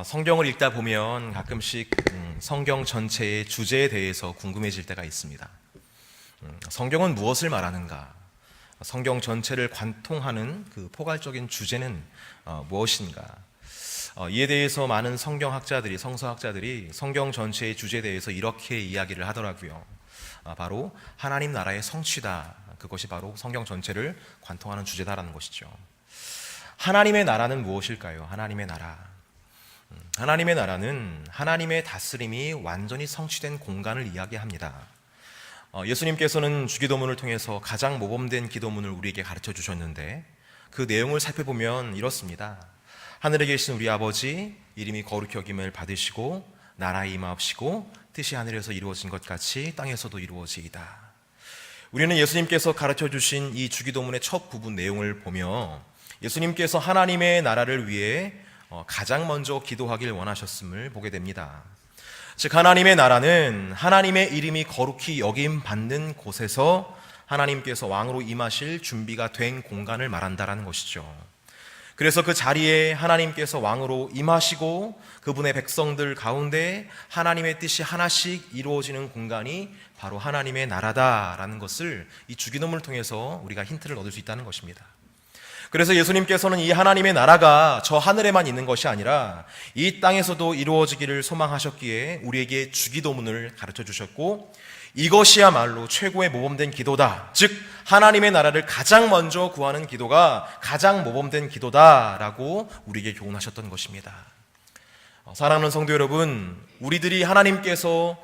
성경을 읽다 보면 가끔씩 성경 전체의 주제에 대해서 궁금해질 때가 있습니다. 성경은 무엇을 말하는가? 성경 전체를 관통하는 그 포괄적인 주제는 무엇인가? 이에 대해서 많은 성경학자들이, 성서학자들이 성경 전체의 주제에 대해서 이렇게 이야기를 하더라고요. 바로 하나님 나라의 성취다. 그것이 바로 성경 전체를 관통하는 주제다라는 것이죠. 하나님의 나라는 무엇일까요? 하나님의 나라. 하나님의 나라는 하나님의 다스림이 완전히 성취된 공간을 이야기합니다. 예수님께서는 주기도문을 통해서 가장 모범된 기도문을 우리에게 가르쳐 주셨는데 그 내용을 살펴보면 이렇습니다. 하늘에 계신 우리 아버지, 이름이 거룩히 여김을 받으시고 나라에 임하옵시고 뜻이 하늘에서 이루어진 것 같이 땅에서도 이루어지이다. 우리는 예수님께서 가르쳐 주신 이 주기도문의 첫 부분 내용을 보며 예수님께서 하나님의 나라를 위해 가장 먼저 기도하길 원하셨음을 보게 됩니다. 즉 하나님의 나라는 하나님의 이름이 거룩히 여김 받는 곳에서 하나님께서 왕으로 임하실 준비가 된 공간을 말한다라는 것이죠. 그래서 그 자리에 하나님께서 왕으로 임하시고 그분의 백성들 가운데 하나님의 뜻이 하나씩 이루어지는 공간이 바로 하나님의 나라다라는 것을 이 주기도문을 통해서 우리가 힌트를 얻을 수 있다는 것입니다. 그래서 예수님께서는 이 하나님의 나라가 저 하늘에만 있는 것이 아니라 이 땅에서도 이루어지기를 소망하셨기에 우리에게 주기도문을 가르쳐 주셨고 이것이야말로 최고의 모범된 기도다. 즉 하나님의 나라를 가장 먼저 구하는 기도가 가장 모범된 기도다라고 우리에게 교훈하셨던 것입니다. 사랑하는 성도 여러분, 우리들이 하나님께서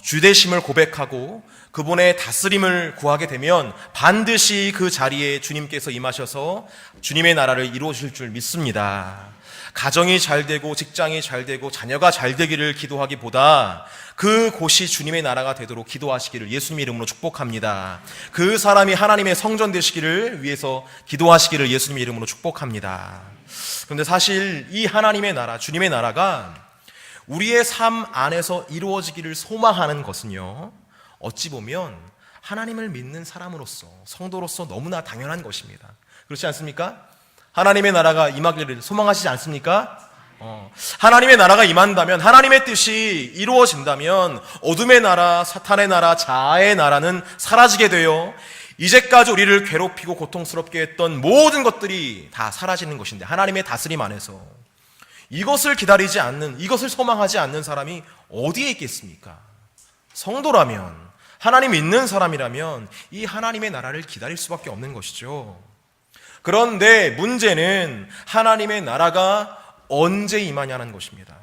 주되심을 고백하고 그분의 다스림을 구하게 되면 반드시 그 자리에 주님께서 임하셔서 주님의 나라를 이루어질 줄 믿습니다. 가정이 잘 되고 직장이 잘 되고 자녀가 잘 되기를 기도하기보다 그곳이 주님의 나라가 되도록 기도하시기를 예수님의 이름으로 축복합니다. 그 사람이 하나님의 성전 되시기를 위해서 기도하시기를 예수님의 이름으로 축복합니다. 그런데 사실 이 하나님의 나라, 주님의 나라가 우리의 삶 안에서 이루어지기를 소망하는 것은요, 어찌 보면 하나님을 믿는 사람으로서, 성도로서 너무나 당연한 것입니다. 그렇지 않습니까? 하나님의 나라가 임하기를 소망하시지 않습니까? 하나님의 나라가 임한다면, 하나님의 뜻이 이루어진다면 어둠의 나라, 사탄의 나라, 자아의 나라는 사라지게 되어 이제까지 우리를 괴롭히고 고통스럽게 했던 모든 것들이 다 사라지는 것인데, 하나님의 다스림 안에서 이것을 기다리지 않는, 이것을 소망하지 않는 사람이 어디에 있겠습니까? 성도라면, 하나님 믿는 사람이라면 이 하나님의 나라를 기다릴 수밖에 없는 것이죠. 그런데 문제는 하나님의 나라가 언제 임하냐는 것입니다.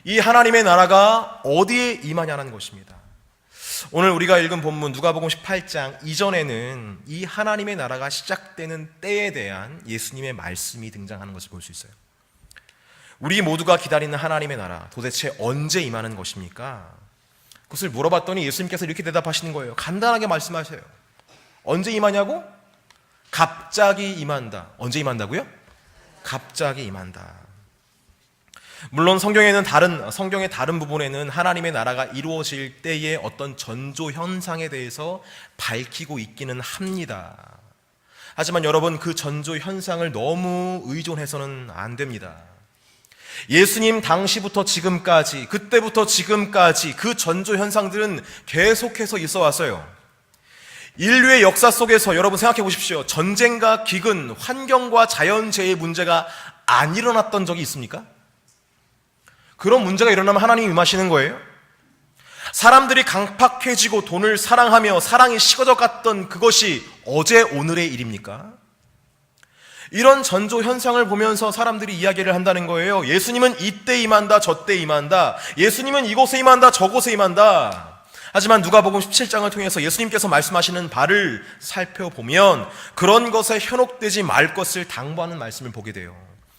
이 하나님의 나라가 어디에 임하냐는 것입니다. 오늘 우리가 읽은 본문 누가복음 18장 이전에는 이 하나님의 나라가 시작되는 때에 대한 예수님의 말씀이 등장하는 것을 볼 수 있어요. 우리 모두가 기다리는 하나님의 나라 도대체 언제 임하는 것입니까? 그것을 물어봤더니 예수님께서 이렇게 대답하시는 거예요. 간단하게 말씀하세요. 언제 임하냐고? 갑자기 임한다. 언제 임한다고요? 갑자기 임한다. 물론 성경의 다른 부분에는 하나님의 나라가 이루어질 때의 어떤 전조 현상에 대해서 밝히고 있기는 합니다. 하지만 여러분, 그 전조 현상을 너무 의존해서는 안 됩니다. 예수님 당시부터 지금까지, 그때부터 지금까지 그 전조 현상들은 계속해서 있어 왔어요. 인류의 역사 속에서 여러분 생각해 보십시오. 전쟁과 기근, 환경과 자연재해의 문제가 안 일어났던 적이 있습니까? 그런 문제가 일어나면 하나님이 임하시는 거예요? 사람들이 강팍해지고 돈을 사랑하며 사랑이 식어져 갔던 그것이 어제 오늘의 일입니까? 이런 전조 현상을 보면서 사람들이 이야기를 한다는 거예요. 예수님은 이때 임한다, 저때 임한다. 예수님은 이곳에 임한다, 저곳에 임한다. 하지만 누가복음 17장을 통해서 예수님께서 말씀하시는 바를 살펴보면 그런 것에 현혹되지 말 것을 당부하는 말씀을 보게 돼요.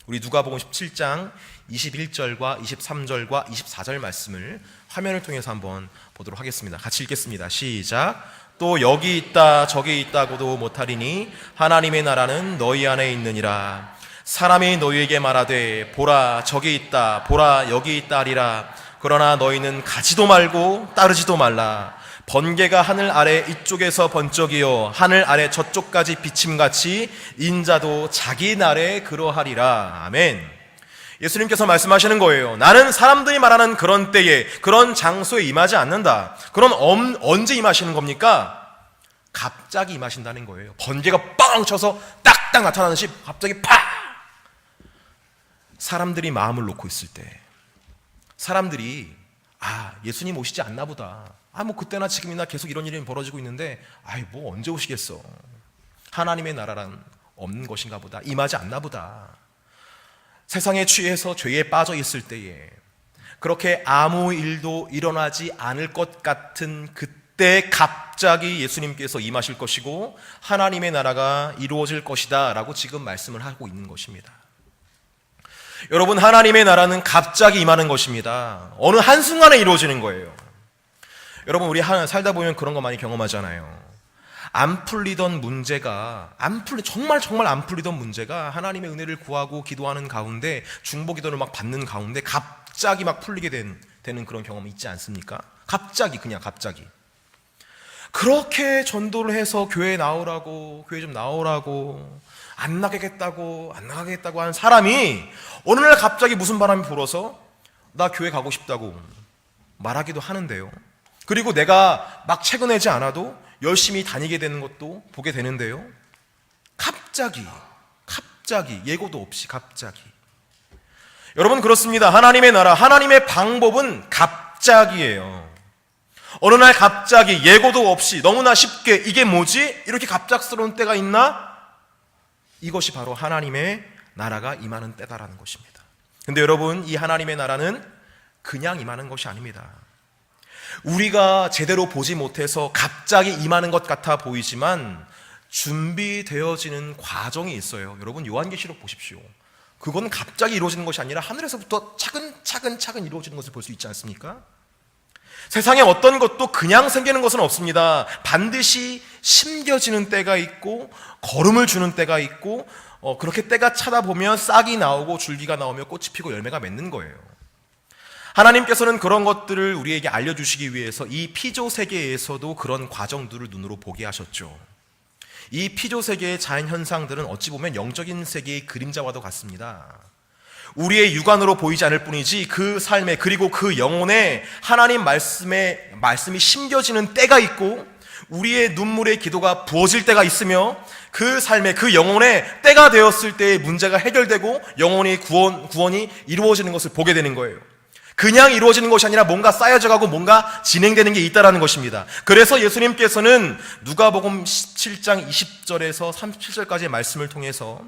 우리 누가복음 17장 21절과 23절과 24절 말씀을 화면을 통해서 한번 보도록 하겠습니다. 같이 읽겠습니다. 시작. 또 여기 있다 저기 있다고도 못하리니 하나님의 나라는 너희 안에 있느니라. 사람이 너희에게 말하되 보라 저기 있다 보라 여기 있다 하리라. 그러나 너희는 가지도 말고 따르지도 말라. 번개가 하늘 아래 이쪽에서 번쩍이어 하늘 아래 저쪽까지 비침같이 인자도 자기 날에 그러하리라. 아멘. 예수님께서 말씀하시는 거예요. 나는 사람들이 말하는 그런 때에, 그런 장소에 임하지 않는다. 그럼 언제 임하시는 겁니까? 갑자기 임하신다는 거예요. 번개가 빵 쳐서 딱딱 나타나는 시 갑자기 팍! 사람들이 마음을 놓고 있을 때, 사람들이 예수님 오시지 않나 보다. 뭐 그때나 지금이나 계속 이런 일이 벌어지고 있는데 뭐 언제 오시겠어. 하나님의 나라란 없는 것인가 보다. 임하지 않나 보다. 세상에 취해서 죄에 빠져 있을 때에, 그렇게 아무 일도 일어나지 않을 것 같은 그때 갑자기 예수님께서 임하실 것이고 하나님의 나라가 이루어질 것이다 라고 지금 말씀을 하고 있는 것입니다. 여러분, 하나님의 나라는 갑자기 임하는 것입니다. 어느 한순간에 이루어지는 거예요. 여러분, 우리 살다 보면 그런 거 많이 경험하잖아요. 안 풀리던 문제가 정말 안 풀리던 문제가 하나님의 은혜를 구하고 기도하는 가운데, 중보 기도를 막 받는 가운데 갑자기 막 풀리게 되는 그런 경험이 있지 않습니까? 갑자기, 그냥 갑자기. 그렇게 전도를 해서 교회 좀 나오라고 안 나가겠다고 하는 사람이 어느 날 갑자기 무슨 바람이 불어서 나 교회 가고 싶다고 말하기도 하는데요. 그리고 내가 막 책을 내지 않아도 열심히 다니게 되는 것도 보게 되는데요. 갑자기 예고도 없이 갑자기. 여러분, 그렇습니다. 하나님의 나라, 하나님의 방법은 갑자기예요. 어느 날 갑자기 예고도 없이 너무나 쉽게 이게 뭐지? 이렇게 갑작스러운 때가 있나? 이것이 바로 하나님의 나라가 임하는 때다라는 것입니다. 근데 여러분, 이 하나님의 나라는 그냥 임하는 것이 아닙니다. 우리가 제대로 보지 못해서 갑자기 임하는 것 같아 보이지만 준비되어지는 과정이 있어요. 여러분, 요한계시록 보십시오. 그건 갑자기 이루어지는 것이 아니라 하늘에서부터 차근차근 이루어지는 것을 볼 수 있지 않습니까? 세상에 어떤 것도 그냥 생기는 것은 없습니다. 반드시 심겨지는 때가 있고 거름을 주는 때가 있고 그렇게 때가 차다 보면 싹이 나오고 줄기가 나오며 꽃이 피고 열매가 맺는 거예요. 하나님께서는 그런 것들을 우리에게 알려주시기 위해서 이 피조 세계에서도 그런 과정들을 눈으로 보게 하셨죠. 이 피조 세계의 자연 현상들은 어찌 보면 영적인 세계의 그림자와도 같습니다. 우리의 육안으로 보이지 않을 뿐이지 그 삶에, 그리고 그 영혼에 하나님 말씀이 심겨지는 때가 있고 우리의 눈물의 기도가 부어질 때가 있으며 그 삶에, 그 영혼에 때가 되었을 때의 문제가 해결되고 영혼의 구원이 이루어지는 것을 보게 되는 거예요. 그냥 이루어지는 것이 아니라 뭔가 쌓여져 가고 뭔가 진행되는 게 있다라는 것입니다. 그래서 예수님께서는 누가복음 17장 20절에서 37절까지의 말씀을 통해서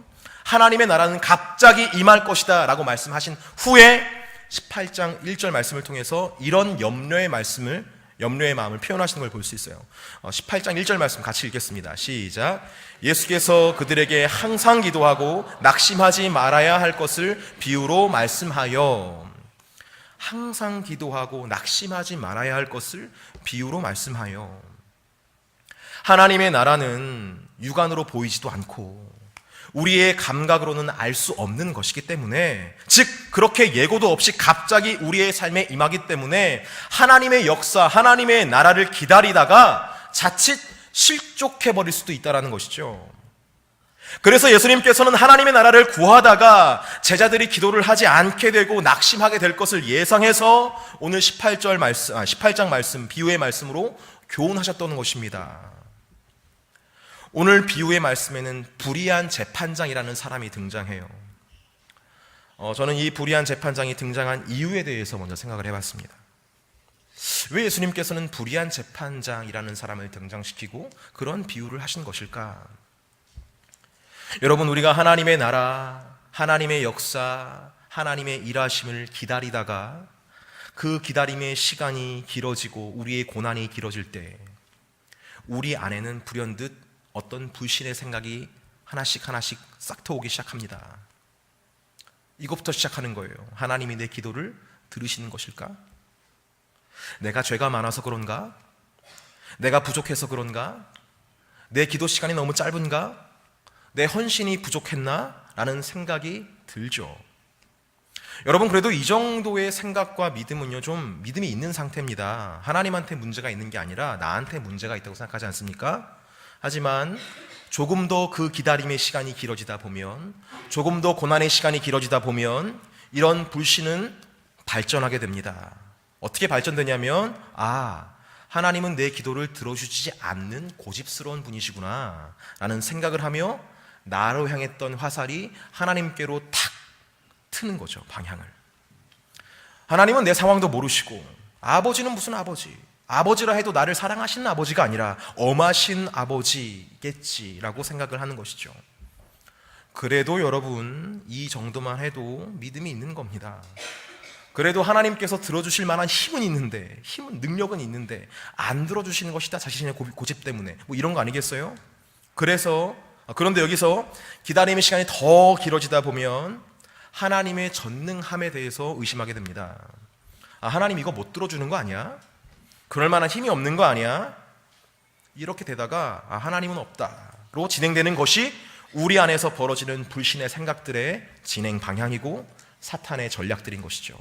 하나님의 나라는 갑자기 임할 것이다 라고 말씀하신 후에 18장 1절 말씀을 통해서 이런 염려의 마음을 표현하시는 걸 볼 수 있어요. 18장 1절 말씀 같이 읽겠습니다. 시작. 예수께서 그들에게 항상 기도하고 낙심하지 말아야 할 것을 비유로 말씀하여, 항상 기도하고 낙심하지 말아야 할 것을 비유로 말씀하여. 하나님의 나라는 육안으로 보이지도 않고 우리의 감각으로는 알 수 없는 것이기 때문에, 즉 그렇게 예고도 없이 갑자기 우리의 삶에 임하기 때문에 하나님의 역사, 하나님의 나라를 기다리다가 자칫 실족해버릴 수도 있다는 것이죠. 그래서 예수님께서는 하나님의 나라를 구하다가 제자들이 기도를 하지 않게 되고 낙심하게 될 것을 예상해서 오늘 18장 말씀, 비유의 말씀으로 교훈하셨던 것입니다. 오늘 비유의 말씀에는 불의한 재판장이라는 사람이 등장해요. 저는 이 불의한 재판장이 등장한 이유에 대해서 먼저 생각을 해봤습니다. 왜 예수님께서는 불의한 재판장이라는 사람을 등장시키고 그런 비유를 하신 것일까? 여러분, 우리가 하나님의 나라, 하나님의 역사, 하나님의 일하심을 기다리다가 그 기다림의 시간이 길어지고 우리의 고난이 길어질 때 우리 안에는 불현듯 어떤 불신의 생각이 하나씩 싹 트오기 시작합니다. 이것부터 시작하는 거예요. 하나님이 내 기도를 들으시는 것일까? 내가 죄가 많아서 그런가? 내가 부족해서 그런가? 내 기도 시간이 너무 짧은가? 내 헌신이 부족했나? 라는 생각이 들죠. 여러분, 그래도 이 정도의 생각과 믿음은요, 좀 믿음이 있는 상태입니다. 하나님한테 문제가 있는 게 아니라 나한테 문제가 있다고 생각하지 않습니까? 하지만 조금 더 그 기다림의 시간이 길어지다 보면, 조금 더 고난의 시간이 길어지다 보면 이런 불신은 발전하게 됩니다. 어떻게 발전되냐면, 하나님은 내 기도를 들어주지 않는 고집스러운 분이시구나 라는 생각을 하며 나로 향했던 화살이 하나님께로 탁 트는 거죠, 방향을. 하나님은 내 상황도 모르시고, 아버지는 무슨 아버지, 아버지라 해도 나를 사랑하시는 아버지가 아니라 엄하신 아버지겠지라고 생각을 하는 것이죠. 그래도 여러분, 이 정도만 해도 믿음이 있는 겁니다. 그래도 하나님께서 들어주실 만한 힘은 있는데, 능력은 있는데 안 들어주시는 것이다, 자신의 고집 때문에, 뭐 이런 거 아니겠어요? 그런데 여기서 기다림의 시간이 더 길어지다 보면 하나님의 전능함에 대해서 의심하게 됩니다. 하나님 이거 못 들어주는 거 아니야? 그럴 만한 힘이 없는 거 아니야? 이렇게 되다가 하나님은 없다로 진행되는 것이 우리 안에서 벌어지는 불신의 생각들의 진행 방향이고 사탄의 전략들인 것이죠.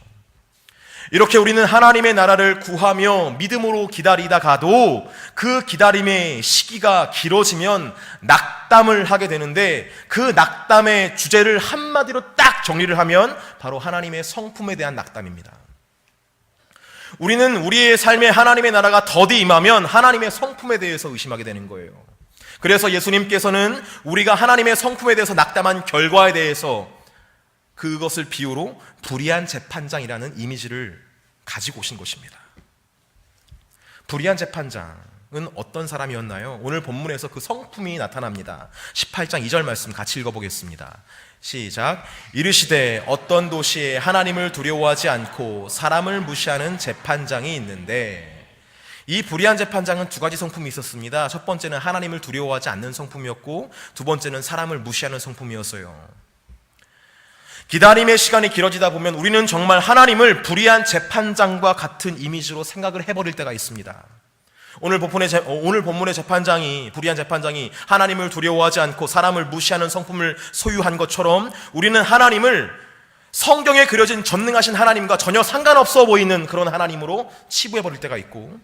이렇게 우리는 하나님의 나라를 구하며 믿음으로 기다리다가도 그 기다림의 시기가 길어지면 낙담을 하게 되는데, 그 낙담의 주제를 한마디로 딱 정리를 하면 바로 하나님의 성품에 대한 낙담입니다. 우리는 우리의 삶에 하나님의 나라가 더디 임하면 하나님의 성품에 대해서 의심하게 되는 거예요. 그래서 예수님께서는 우리가 하나님의 성품에 대해서 낙담한 결과에 대해서 그것을 비유로 불의한 재판장이라는 이미지를 가지고 오신 것입니다. 불의한 재판장은 어떤 사람이었나요? 오늘 본문에서 그 성품이 나타납니다. 18장 2절 말씀 같이 읽어보겠습니다. 시작. 이르시되 어떤 도시에 하나님을 두려워하지 않고 사람을 무시하는 재판장이 있는데, 이 불의한 재판장은 두 가지 성품이 있었습니다. 첫 번째는 하나님을 두려워하지 않는 성품이었고, 두 번째는 사람을 무시하는 성품이었어요. 기다림의 시간이 길어지다 보면 우리는 정말 하나님을 불의한 재판장과 같은 이미지로 생각을 해버릴 때가 있습니다. 오늘 본문의 불의한 재판장이 하나님을 두려워하지 않고 사람을 무시하는 성품을 소유한 것처럼 우리는 하나님을 성경에 그려진 전능하신 하나님과 전혀 상관없어 보이는 그런 하나님으로 치부해버릴 때가 있고,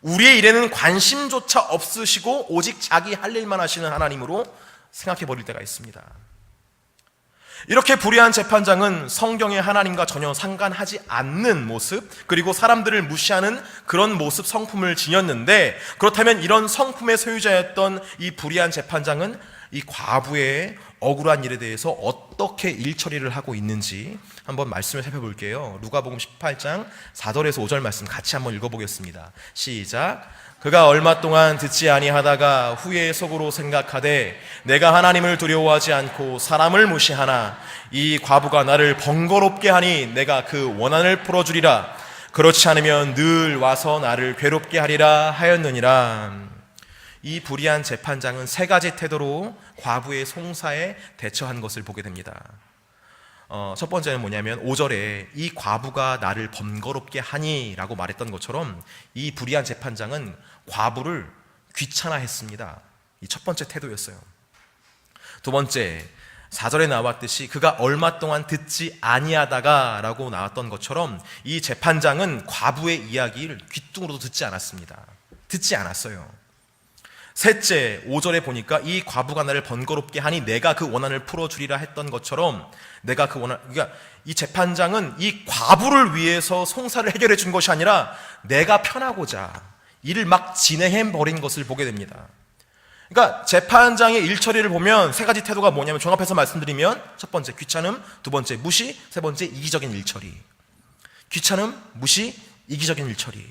우리의 일에는 관심조차 없으시고 오직 자기 할 일만 하시는 하나님으로 생각해버릴 때가 있습니다. 이렇게 불의한 재판장은 성경의 하나님과 전혀 상관하지 않는 모습, 그리고 사람들을 무시하는 그런 모습, 성품을 지녔는데, 그렇다면 이런 성품의 소유자였던 이 불의한 재판장은 이 과부의 억울한 일에 대해서 어떻게 일처리를 하고 있는지 한번 말씀을 살펴볼게요. 누가복음 18장 4절에서 5절 말씀 같이 한번 읽어보겠습니다. 시작. 그가 얼마 동안 듣지 아니하다가 후에 속으로 생각하되 내가 하나님을 두려워하지 않고 사람을 무시하나 이 과부가 나를 번거롭게 하니 내가 그 원한을 풀어주리라. 그렇지 않으면 늘 와서 나를 괴롭게 하리라 하였느니라. 이 불의한 재판장은 세 가지 태도로 과부의 송사에 대처한 것을 보게 됩니다. 첫 번째는 뭐냐면 5절에 이 과부가 나를 번거롭게 하니 라고 말했던 것처럼 이 불의한 재판장은 과부를 귀찮아했습니다. 이 첫 번째 태도였어요. 두 번째, 4절에 나왔듯이 그가 얼마 동안 듣지 아니하다가 라고 나왔던 것처럼 이 재판장은 과부의 이야기를 귀뚱으로도 듣지 않았습니다. 듣지 않았어요. 셋째, 5절에 보니까 이 과부가 나를 번거롭게 하니 내가 그 원한을 풀어주리라 했던 것처럼 그러니까 이 재판장은 이 과부를 위해서 송사를 해결해 준 것이 아니라 내가 편하고자 일을 막 진행해 버린 것을 보게 됩니다. 그러니까 재판장의 일처리를 보면 세 가지 태도가 뭐냐면, 종합해서 말씀드리면 첫 번째 귀찮음, 두 번째 무시, 세 번째 이기적인 일처리. 귀찮음, 무시, 이기적인 일처리.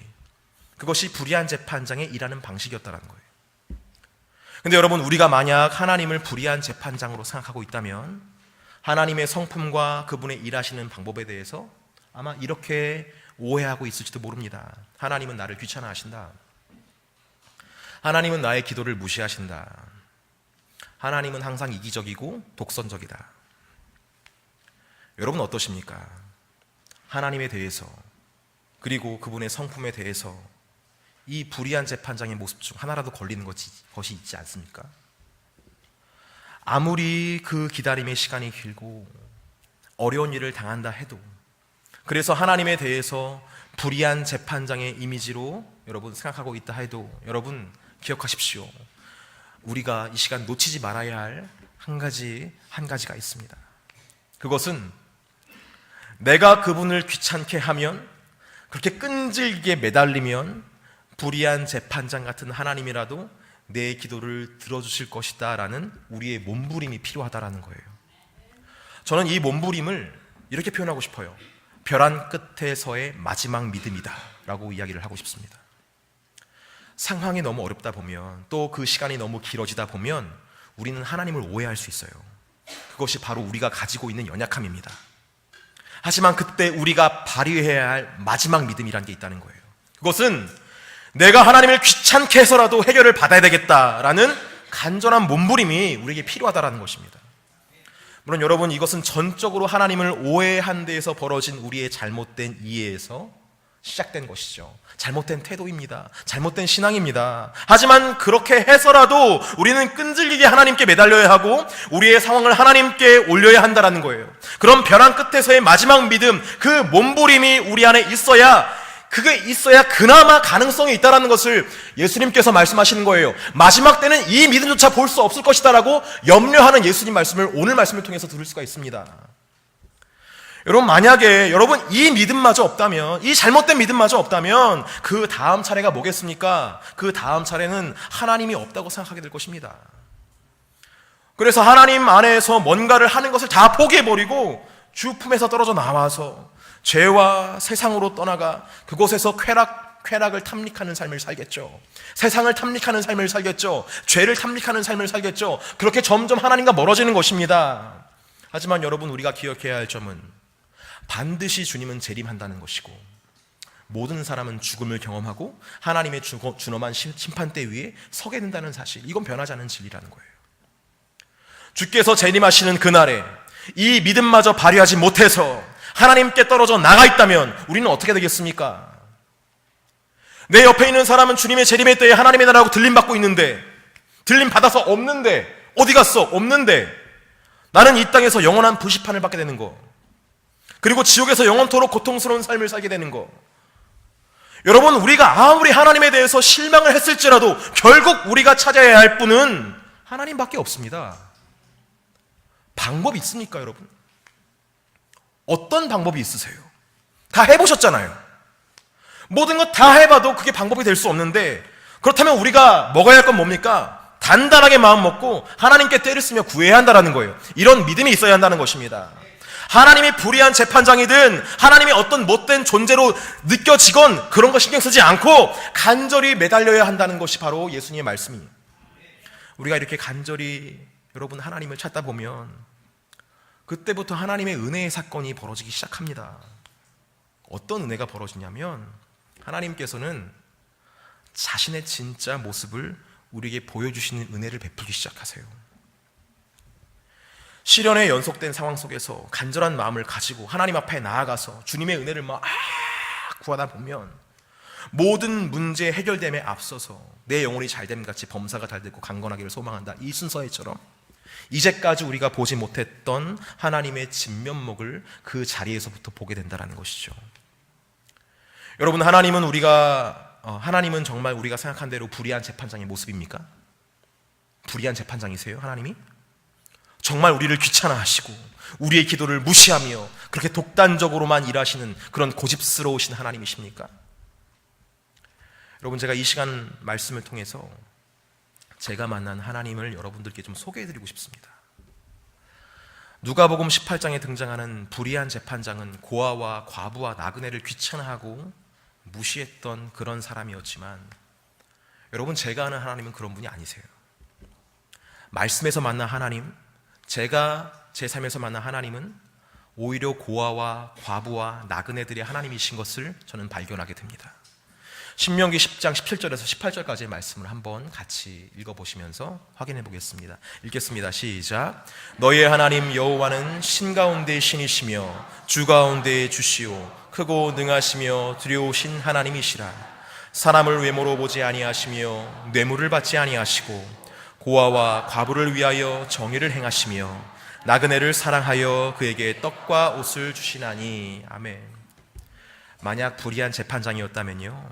그것이 불의한 재판장의 일하는 방식이었다는 거예요. 근데 여러분, 우리가 만약 하나님을 불의한 재판장으로 생각하고 있다면 하나님의 성품과 그분의 일하시는 방법에 대해서 아마 이렇게 오해하고 있을지도 모릅니다. 하나님은 나를 귀찮아하신다. 하나님은 나의 기도를 무시하신다. 하나님은 항상 이기적이고 독선적이다. 여러분 어떠십니까? 하나님에 대해서, 그리고 그분의 성품에 대해서 이 불의한 재판장의 모습 중 하나라도 걸리는 것이 있지 않습니까? 아무리 그 기다림의 시간이 길고 어려운 일을 당한다 해도, 그래서 하나님에 대해서 불의한 재판장의 이미지로 여러분 생각하고 있다 해도, 여러분 기억하십시오. 우리가 이 시간 놓치지 말아야 할 한 가지가 있습니다. 그것은 내가 그분을 귀찮게 하면, 그렇게 끈질기게 매달리면 불의한 재판장 같은 하나님이라도 내 기도를 들어주실 것이다 라는 우리의 몸부림이 필요하다라는 거예요. 저는 이 몸부림을 이렇게 표현하고 싶어요. 벼랑 끝에서의 마지막 믿음이다 라고 이야기를 하고 싶습니다. 상황이 너무 어렵다 보면, 또 그 시간이 너무 길어지다 보면 우리는 하나님을 오해할 수 있어요. 그것이 바로 우리가 가지고 있는 연약함입니다. 하지만 그때 우리가 발휘해야 할 마지막 믿음이라는 게 있다는 거예요. 그것은 내가 하나님을 귀찮게 해서라도 해결을 받아야 되겠다라는 간절한 몸부림이 우리에게 필요하다는 것입니다. 물론 여러분, 이것은 전적으로 하나님을 오해한 데에서 벌어진 우리의 잘못된 이해에서 시작된 것이죠. 잘못된 태도입니다. 잘못된 신앙입니다. 하지만 그렇게 해서라도 우리는 끈질기게 하나님께 매달려야 하고 우리의 상황을 하나님께 올려야 한다는 거예요. 그런 벼랑 끝에서의 마지막 믿음, 그 몸부림이 우리 안에 있어야, 그게 있어야 그나마 가능성이 있다는 것을 예수님께서 말씀하시는 거예요. 마지막 때는 이 믿음조차 볼 수 없을 것이다 라고 염려하는 예수님 말씀을 오늘 말씀을 통해서 들을 수가 있습니다. 여러분, 만약에 여러분 이 믿음마저 없다면, 이 잘못된 믿음마저 없다면 그 다음 차례가 뭐겠습니까? 그 다음 차례는 하나님이 없다고 생각하게 될 것입니다. 그래서 하나님 안에서 뭔가를 하는 것을 다 포기해버리고 주 품에서 떨어져 나와서 죄와 세상으로 떠나가 그곳에서 쾌락을 탐닉하는 삶을 살겠죠. 세상을 탐닉하는 삶을 살겠죠. 죄를 탐닉하는 삶을 살겠죠. 그렇게 점점 하나님과 멀어지는 것입니다. 하지만 여러분, 우리가 기억해야 할 점은 반드시 주님은 재림한다는 것이고, 모든 사람은 죽음을 경험하고 하나님의 준엄한 심판대 위에 서게 된다는 사실, 이건 변하지 않는 진리라는 거예요. 주께서 재림하시는 그날에 이 믿음마저 발휘하지 못해서 하나님께 떨어져 나가 있다면 우리는 어떻게 되겠습니까? 내 옆에 있는 사람은 주님의 재림의 때에 하나님의 나라라고 들림받고 있는데, 들림받아서 없는데, 어디 갔어? 없는데 나는 이 땅에서 영원한 불시판을 받게 되는 거, 그리고 지옥에서 영원토록 고통스러운 삶을 살게 되는 거. 여러분, 우리가 아무리 하나님에 대해서 실망을 했을지라도 결국 우리가 찾아야 할 분은 하나님밖에 없습니다. 방법이 있습니까, 여러분? 어떤 방법이 있으세요? 다 해보셨잖아요. 모든 것 다 해봐도 그게 방법이 될 수 없는데, 그렇다면 우리가 먹어야 할 건 뭡니까? 단단하게 마음 먹고 하나님께 때를 쓰며 구해야 한다는 거예요. 이런 믿음이 있어야 한다는 것입니다. 하나님이 불의한 재판장이든 하나님이 어떤 못된 존재로 느껴지건 그런 거 신경 쓰지 않고 간절히 매달려야 한다는 것이 바로 예수님의 말씀이에요. 우리가 이렇게 간절히 여러분 하나님을 찾다 보면 그때부터 하나님의 은혜의 사건이 벌어지기 시작합니다. 어떤 은혜가 벌어지냐면, 하나님께서는 자신의 진짜 모습을 우리에게 보여주시는 은혜를 베풀기 시작하세요. 시련의 연속된 상황 속에서 간절한 마음을 가지고 하나님 앞에 나아가서 주님의 은혜를 구하다 보면 모든 문제 해결됨에 앞서서 내 영혼이 잘됨 같이 범사가 잘되고 강건하기를 소망한다, 이 순서에처럼 이제까지 우리가 보지 못했던 하나님의 진면목을 그 자리에서부터 보게 된다는 것이죠. 여러분, 하나님은 정말 우리가 생각한 대로 불의한 재판장의 모습입니까? 불의한 재판장이세요, 하나님이? 정말 우리를 귀찮아하시고 우리의 기도를 무시하며 그렇게 독단적으로만 일하시는 그런 고집스러우신 하나님이십니까? 여러분, 제가 이 시간 말씀을 통해서 제가 만난 하나님을 여러분들께 좀 소개해드리고 싶습니다. 누가복음 18장에 등장하는 불의한 재판장은 고아와 과부와 나그네를 귀찮아하고 무시했던 그런 사람이었지만, 여러분, 제가 아는 하나님은 그런 분이 아니세요. 말씀에서 만난 하나님, 제가 제 삶에서 만난 하나님은 오히려 고아와 과부와 나그네들의 하나님이신 것을 저는 발견하게 됩니다. 신명기 10장 17절에서 18절까지의 말씀을 한번 같이 읽어보시면서 확인해 보겠습니다. 읽겠습니다. 시작. 너희의 하나님 여호와는 신 가운데 신이시며 주 가운데 주시오 크고 능하시며 두려우신 하나님이시라. 사람을 외모로 보지 아니하시며 뇌물을 받지 아니하시고 고아와 과부를 위하여 정의를 행하시며 나그네를 사랑하여 그에게 떡과 옷을 주시나니. 아멘. 만약 불의한 재판장이었다면요,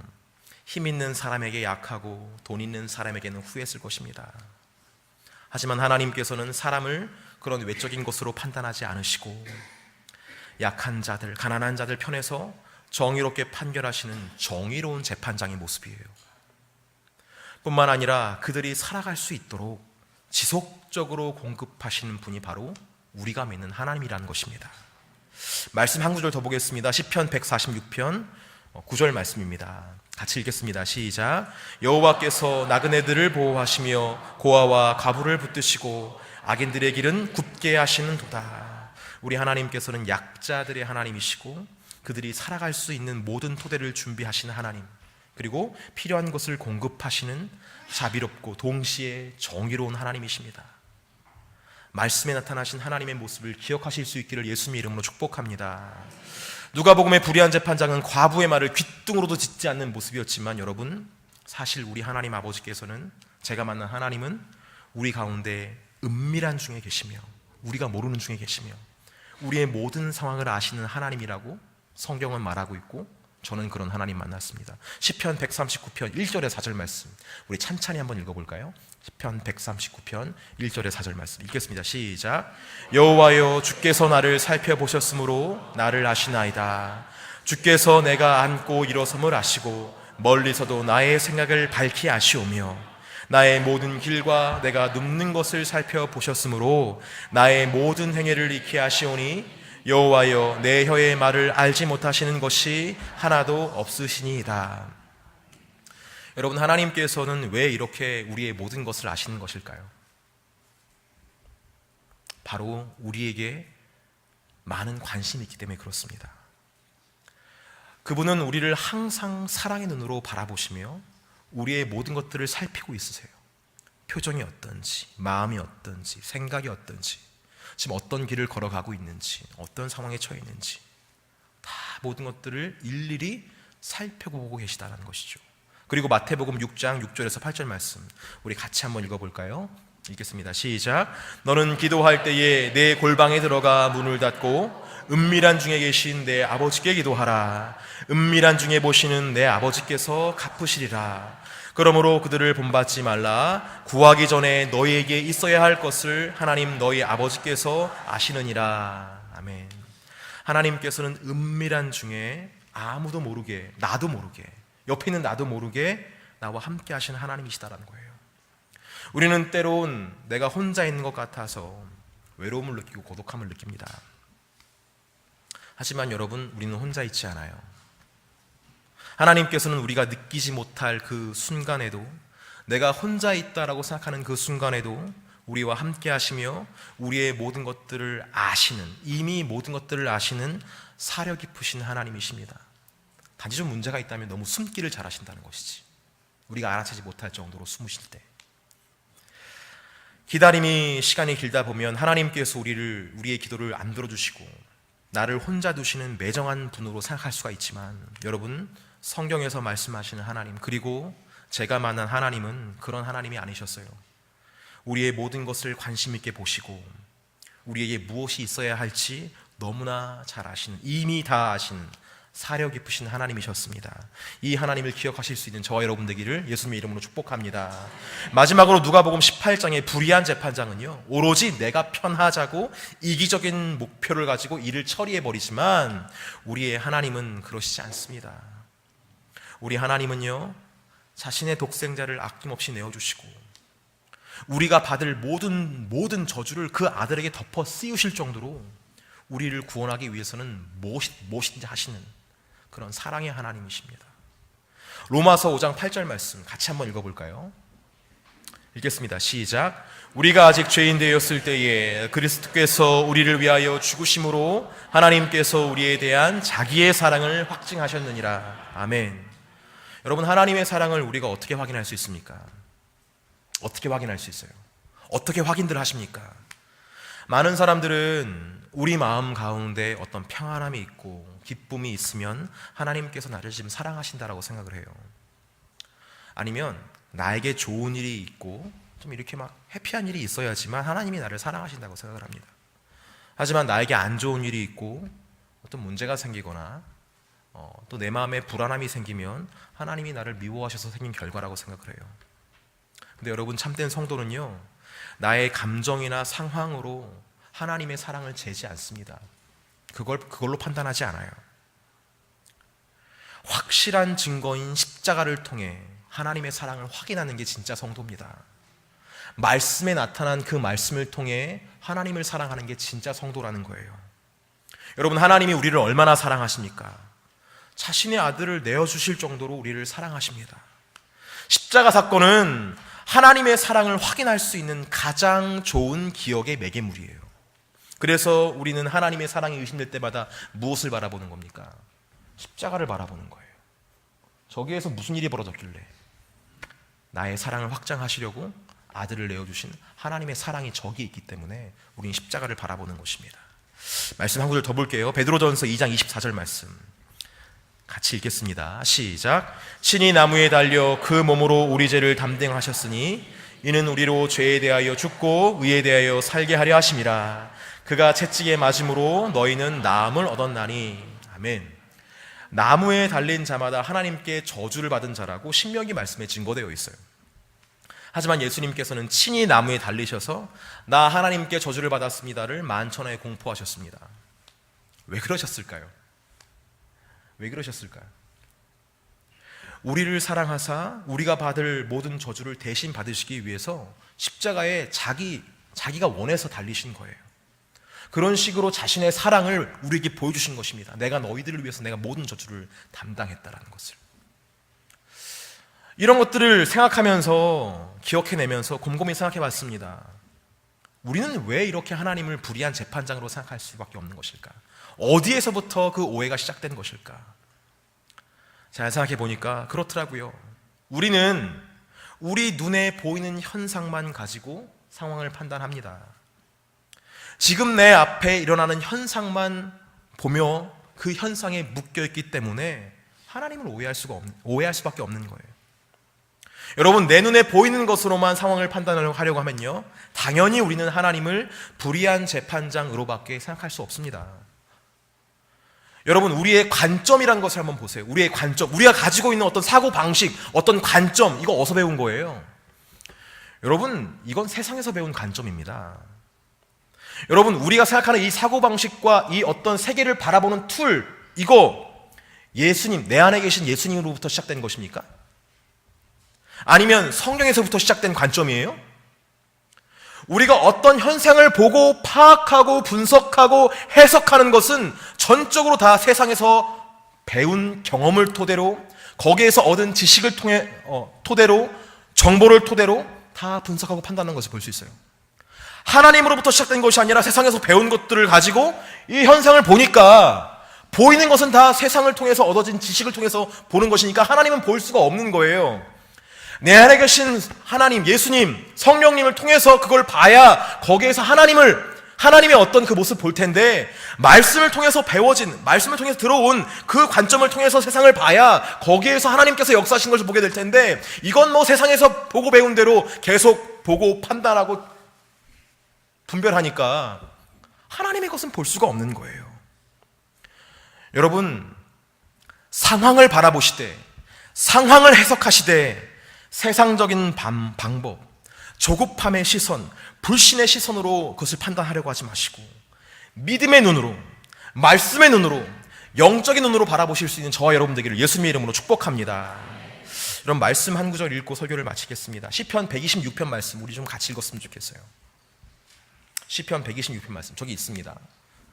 힘 있는 사람에게 약하고 돈 있는 사람에게는 후했을 것입니다. 하지만 하나님께서는 사람을 그런 외적인 것으로 판단하지 않으시고 약한 자들, 가난한 자들 편에서 정의롭게 판결하시는 정의로운 재판장의 모습이에요. 뿐만 아니라 그들이 살아갈 수 있도록 지속적으로 공급하시는 분이 바로 우리가 믿는 하나님이라는 것입니다. 말씀 한 구절 더 보겠습니다. 시편 146편 9절 말씀입니다. 같이 읽겠습니다. 시작. 여호와께서 나그네들을 보호하시며 고아와 과부를 붙드시고 악인들의 길은 굽게 하시는 도다. 우리 하나님께서는 약자들의 하나님이시고 그들이 살아갈 수 있는 모든 토대를 준비하시는 하나님, 그리고 필요한 것을 공급하시는 자비롭고 동시에 정의로운 하나님이십니다. 말씀에 나타나신 하나님의 모습을 기억하실 수 있기를 예수님의 이름으로 축복합니다. 누가복음의 불의한 재판장은 과부의 말을 귓등으로도 듣지 않는 모습이었지만 여러분, 사실 우리 하나님 아버지께서는, 제가 만난 하나님은 우리 가운데 은밀한 중에 계시며 우리가 모르는 중에 계시며 우리의 모든 상황을 아시는 하나님이라고 성경은 말하고 있고, 저는 그런 하나님 만났습니다. 시편 139편 1절에 4절 말씀, 우리 찬찬히 한번 읽어볼까요? 시편 139편 1절에 4절 말씀 읽겠습니다. 시작. 여호와여, 주께서 나를 살펴보셨으므로 나를 아시나이다. 주께서 내가 앉고 일어섬을 아시고 멀리서도 나의 생각을 밝히 아시오며 나의 모든 길과 내가 눕는 것을 살펴보셨으므로 나의 모든 행위를 익히 아시오니 여호와여, 내 혀의 말을 알지 못하시는 것이 하나도 없으시니이다. 여러분, 하나님께서는 왜 이렇게 우리의 모든 것을 아시는 것일까요? 바로 우리에게 많은 관심이 있기 때문에 그렇습니다. 그분은 우리를 항상 사랑의 눈으로 바라보시며 우리의 모든 것들을 살피고 있으세요. 표정이 어떤지, 마음이 어떤지, 생각이 어떤지, 지금 어떤 길을 걸어가고 있는지, 어떤 상황에 처해 있는지 다 모든 것들을 일일이 살펴보고 계시다는 것이죠. 그리고 마태복음 6장 6절에서 8절 말씀 우리 같이 한번 읽어볼까요? 읽겠습니다. 시작. 너는 기도할 때에 내 골방에 들어가 문을 닫고 은밀한 중에 계신 내 아버지께 기도하라. 은밀한 중에 보시는 내 아버지께서 갚으시리라. 그러므로 그들을 본받지 말라. 구하기 전에 너희에게 있어야 할 것을 하나님 너희 아버지께서 아시느니라. 아멘. 하나님께서는 은밀한 중에 아무도 모르게, 나도 모르게, 옆에 있는 나도 모르게 나와 함께 하시는 하나님이시다라는 거예요. 우리는 때론 내가 혼자 있는 것 같아서 외로움을 느끼고 고독함을 느낍니다. 하지만 여러분, 우리는 혼자 있지 않아요. 하나님께서는 우리가 느끼지 못할 그 순간에도, 내가 혼자 있다라고 생각하는 그 순간에도 우리와 함께 하시며 우리의 모든 것들을 아시는, 이미 모든 것들을 아시는 사려 깊으신 하나님이십니다. 단지 좀 문제가 있다면 너무 숨기를 잘하신다는 것이지, 우리가 알아채지 못할 정도로 숨으실 때. 기다림이 시간이 길다 보면 하나님께서 우리의 기도를 안 들어주시고 나를 혼자 두시는 매정한 분으로 생각할 수가 있지만, 여러분, 성경에서 말씀하시는 하나님, 그리고 제가 만난 하나님은 그런 하나님이 아니셨어요. 우리의 모든 것을 관심 있게 보시고 우리에게 무엇이 있어야 할지 너무나 잘 아시는, 이미 다 아시는 사려 깊으신 하나님이셨습니다. 이 하나님을 기억하실 수 있는 저와 여러분 되기를 예수님의 이름으로 축복합니다. 마지막으로 누가복음 18장의 불의한 재판장은요, 오로지 내가 편하자고 이기적인 목표를 가지고 일을 처리해버리지만 우리의 하나님은 그러시지 않습니다. 우리 하나님은요, 자신의 독생자를 아낌없이 내어주시고 우리가 받을 모든 저주를 그 아들에게 덮어 씌우실 정도로 우리를 구원하기 위해서는 무엇인지 하시는 그런 사랑의 하나님이십니다. 로마서 5장 8절 말씀 같이 한번 읽어볼까요? 읽겠습니다. 시작. 우리가 아직 죄인 되었을 때에 그리스도께서 우리를 위하여 죽으심으로 하나님께서 우리에 대한 자기의 사랑을 확증하셨느니라. 아멘. 여러분, 하나님의 사랑을 우리가 어떻게 확인할 수 있습니까? 어떻게 확인할 수 있어요? 어떻게 확인들 하십니까? 많은 사람들은 우리 마음 가운데 어떤 평안함이 있고 기쁨이 있으면 하나님께서 나를 지금 사랑하신다라고 생각을 해요. 아니면 나에게 좋은 일이 있고 좀 이렇게 막 해피한 일이 있어야지만 하나님이 나를 사랑하신다고 생각을 합니다. 하지만 나에게 안 좋은 일이 있고 어떤 문제가 생기거나 또 내 마음에 불안함이 생기면 하나님이 나를 미워하셔서 생긴 결과라고 생각을 해요. 근데 여러분, 참된 성도는요, 나의 감정이나 상황으로 하나님의 사랑을 재지 않습니다. 그걸로 판단하지 않아요. 확실한 증거인 십자가를 통해 하나님의 사랑을 확인하는 게 진짜 성도입니다. 말씀에 나타난 그 말씀을 통해 하나님을 사랑하는 게 진짜 성도라는 거예요. 여러분, 하나님이 우리를 얼마나 사랑하십니까? 자신의 아들을 내어주실 정도로 우리를 사랑하십니다. 십자가 사건은 하나님의 사랑을 확인할 수 있는 가장 좋은 기억의 매개물이에요. 그래서 우리는 하나님의 사랑이 의심될 때마다 무엇을 바라보는 겁니까? 십자가를 바라보는 거예요. 저기에서 무슨 일이 벌어졌길래 나의 사랑을 확장하시려고 아들을 내어주신 하나님의 사랑이 저기에 있기 때문에 우리는 십자가를 바라보는 것입니다. 말씀 한 구절 더 볼게요. 베드로전서 2장 24절 말씀 같이 읽겠습니다. 시작. 친히 나무에 달려 그 몸으로 우리 죄를 담당하셨으니 이는 우리로 죄에 대하여 죽고 의에 대하여 살게 하려 하심이라. 그가 채찍에 맞음으로 너희는 나음을 얻었나니. 아멘. 나무에 달린 자마다 하나님께 저주를 받은 자라고 신명기 말씀에 증거되어 있어요. 하지만 예수님께서는 친히 나무에 달리셔서 나 하나님께 저주를 받았습니다를 만천하에 공포하셨습니다. 왜 그러셨을까요? 왜 그러셨을까요? 우리를 사랑하사 우리가 받을 모든 저주를 대신 받으시기 위해서 십자가에 자기가 원해서 달리신 거예요. 그런 식으로 자신의 사랑을 우리에게 보여주신 것입니다. 내가 너희들을 위해서 내가 모든 저주를 담당했다라는 것을. 이런 것들을 생각하면서 기억해내면서 곰곰이 생각해 봤습니다. 우리는 왜 이렇게 하나님을 불의한 재판장으로 생각할 수밖에 없는 것일까? 어디에서부터 그 오해가 시작된 것일까? 잘 생각해 보니까 그렇더라고요. 우리는 우리 눈에 보이는 현상만 가지고 상황을 판단합니다. 지금 내 앞에 일어나는 현상만 보며 그 현상에 묶여있기 때문에 하나님을 오해할 수밖에 없는 거예요. 여러분, 내 눈에 보이는 것으로만 상황을 판단하려고 하면요, 당연히 우리는 하나님을 불의한 재판장으로밖에 생각할 수 없습니다. 여러분, 우리의 관점이란 것을 한번 보세요. 우리의 관점, 우리가 가지고 있는 어떤 사고방식, 어떤 관점, 이거 어디서 배운 거예요? 여러분, 이건 세상에서 배운 관점입니다. 여러분, 우리가 생각하는 이 사고방식과 이 어떤 세계를 바라보는 툴, 이거 예수님, 내 안에 계신 예수님으로부터 시작된 것입니까? 아니면 성경에서부터 시작된 관점이에요? 우리가 어떤 현상을 보고 파악하고 분석하고 해석하는 것은 전적으로 다 세상에서 배운 경험을 토대로, 거기에서 얻은 지식을 토대로, 정보를 토대로 다 분석하고 판단하는 것을 볼 수 있어요. 하나님으로부터 시작된 것이 아니라 세상에서 배운 것들을 가지고 이 현상을 보니까 보이는 것은 다 세상을 통해서 얻어진 지식을 통해서 보는 것이니까 하나님은 볼 수가 없는 거예요. 내 안에 계신 하나님, 예수님, 성령님을 통해서 그걸 봐야 거기에서 하나님의 어떤 그 모습을 볼 텐데, 말씀을 통해서 배워진, 말씀을 통해서 들어온 그 관점을 통해서 세상을 봐야 거기에서 하나님께서 역사하신 것을 보게 될 텐데, 이건 뭐 세상에서 보고 배운 대로 계속 보고 판단하고 분별하니까 하나님의 것은 볼 수가 없는 거예요. 여러분, 상황을 바라보시되, 상황을 해석하시되, 세상적인 방법, 조급함의 시선, 불신의 시선으로 그것을 판단하려고 하지 마시고 믿음의 눈으로, 말씀의 눈으로, 영적인 눈으로 바라보실 수 있는 저와 여러분 되기를 예수님의 이름으로 축복합니다. 이런 말씀 한 구절 읽고 설교를 마치겠습니다. 시편 126편 말씀 우리 좀 같이 읽었으면 좋겠어요. 시편 126편 말씀 저기 있습니다.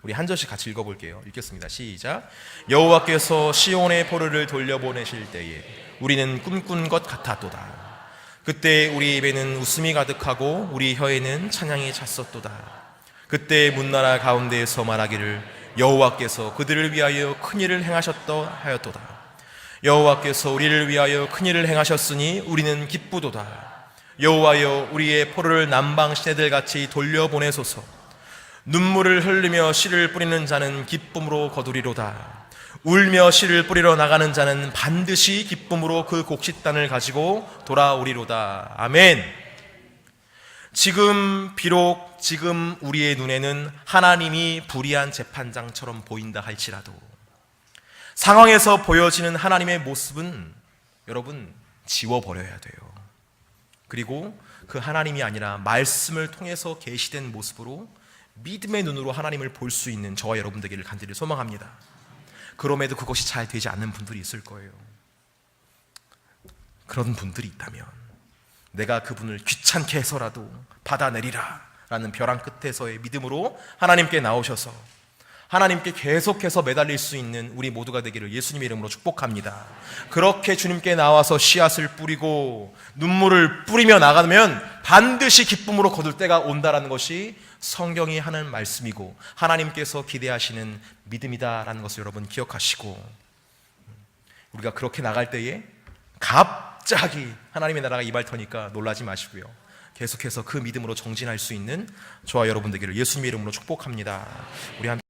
우리 한 절씩 같이 읽어볼게요. 읽겠습니다. 시작. 여호와께서 시온의 포로를 돌려보내실 때에 우리는 꿈꾼 것 같았도다. 그때 우리 입에는 웃음이 가득하고 우리 혀에는 찬양이 찼었도다. 그때 문나라 가운데에서 말하기를 여호와께서 그들을 위하여 큰일을 행하셨다 하였도다. 여호와께서 우리를 위하여 큰일을 행하셨으니 우리는 기쁘도다. 여호와여, 우리의 포로를 남방 시내들같이 돌려보내소서. 눈물을 흘리며 씨를 뿌리는 자는 기쁨으로 거두리로다. 울며 씨를 뿌리러 나가는 자는 반드시 기쁨으로 그 곡식단을 가지고 돌아오리로다. 아멘. 비록 지금 우리의 눈에는 하나님이 불의한 재판장처럼 보인다 할지라도 상황에서 보여지는 하나님의 모습은 여러분 지워버려야 돼요. 그리고 그 하나님이 아니라 말씀을 통해서 계시된 모습으로 믿음의 눈으로 하나님을 볼 수 있는 저와 여러분 되기를 간절히 소망합니다. 그럼에도 그것이 잘 되지 않는 분들이 있을 거예요. 그런 분들이 있다면 내가 그분을 귀찮게 해서라도 받아내리라 라는 벼랑 끝에서의 믿음으로 하나님께 나오셔서 하나님께 계속해서 매달릴 수 있는 우리 모두가 되기를 예수님의 이름으로 축복합니다. 그렇게 주님께 나와서 씨앗을 뿌리고 눈물을 뿌리며 나가면 반드시 기쁨으로 거둘 때가 온다라는 것이 성경이 하는 말씀이고 하나님께서 기대하시는 믿음이다라는 것을 여러분 기억하시고, 우리가 그렇게 나갈 때에 갑자기 하나님의 나라가 임할 터니까 놀라지 마시고요, 계속해서 그 믿음으로 정진할 수 있는 저와 여러분 되기를 예수님의 이름으로 축복합니다. 우리 함께